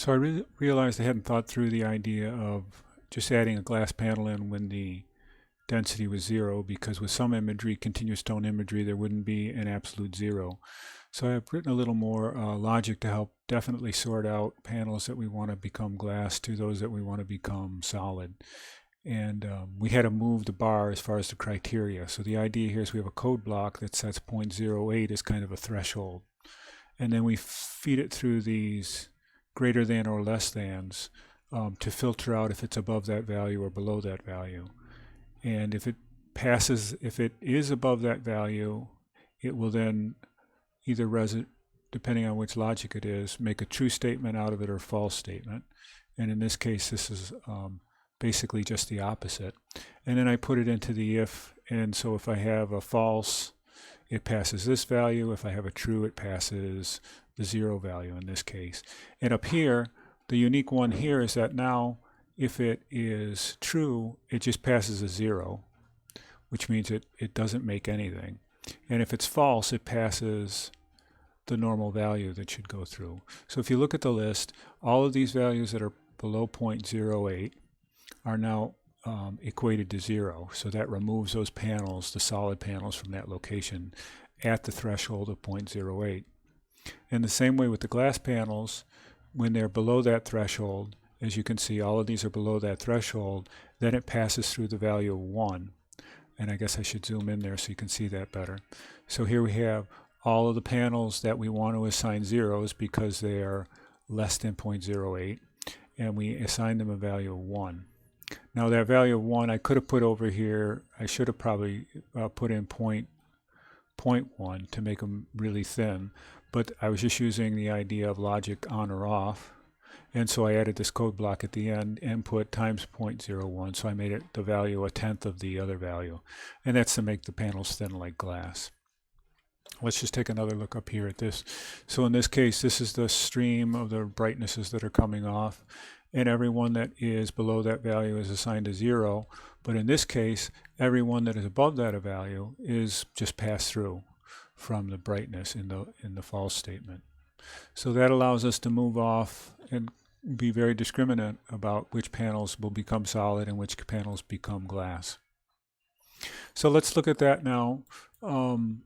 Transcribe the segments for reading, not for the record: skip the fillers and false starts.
So I realized I hadn't thought through the idea of just adding a glass panel in when the density was 0, because with some imagery, continuous tone imagery, there wouldn't be an absolute 0. So I've written a little more logic to help definitely sort out panels that we want to become glass to those that we want to become solid. And we had to move the bar as far as the criteria. So the idea here is we have a code block that sets 0.08 as kind of a threshold. And then we feed it through these greater than or less thans to filter out if it's above that value or below that value. And if it is above that value, it will then either, depending on which logic it is, make a true statement out of it or false statement. And in this case, this is basically just the opposite. And then I put it into the if, and so if I have a false, it passes this value. If I have a true, it passes the 0 value in this case. And up here, the unique one here is that now if it is true, it just passes a 0, which means it doesn't make anything. And if it's false, it passes the normal value that should go through. So if you look at the list, all of these values that are below 0.08 are now equated to 0. So that removes those panels, the solid panels, from that location at the threshold of 0.08. And the same way with the glass panels, when they're below that threshold, as you can see, all of these are below that threshold, then it passes through the value of 1. And I guess I should zoom in there so you can see that better. So here we have all of the panels that we want to assign zeros because they are less than 0.08, and we assign them a value of 1. Now that value of 1 I could have put over here. I should have probably put in 0.1 to make them really thin, but I was just using the idea of logic on or off, and so I added this code block at the end, input times 0.01, so I made it the value a tenth of the other value, and that's to make the panels thin like glass. Let's just take another look up here at this. So in this case, this is the stream of the brightnesses that are coming off, and every one that is below that value is assigned a 0. But in this case, every one that is above that value is just passed through from the brightness in the false statement. So that allows us to move off and be very discriminant about which panels will become solid and which panels become glass. So let's look at that now in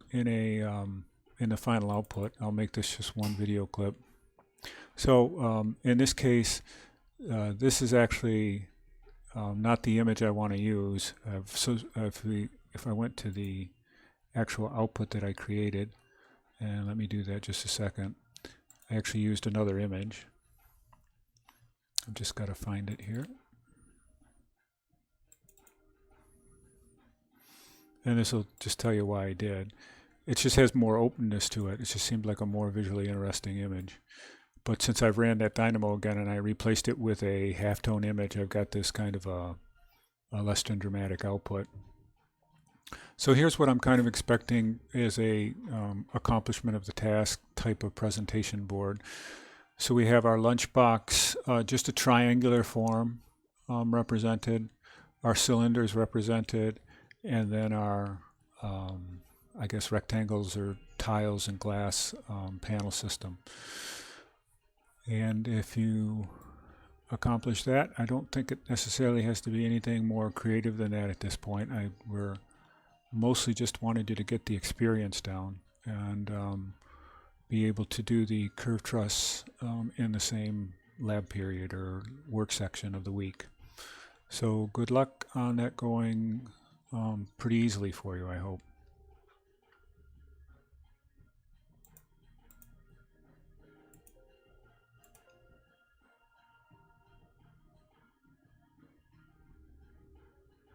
the final output. I'll make this just one video clip. So in this case, this is actually not the image I want to use. So if I went to the actual output that I created, and let me do that just a second. I actually used another image. I've just got to find it here. And this will just tell you why I did. It just has more openness to it. It just seemed like a more visually interesting image. But since I've ran that dynamo again and I replaced it with a halftone image, I've got this kind of a less than dramatic output. So here's what I'm kind of expecting as a accomplishment of the task type of presentation board. So we have our lunchbox, just a triangular form represented, our cylinders represented, and then our, I guess, rectangles or tiles and glass panel system. And if you accomplish that, I don't think it necessarily has to be anything more creative than that at this point. We're mostly just wanted you to get the experience down and be able to do the curve truss in the same lab period or work section of the week. So good luck on that going pretty easily for you, I hope.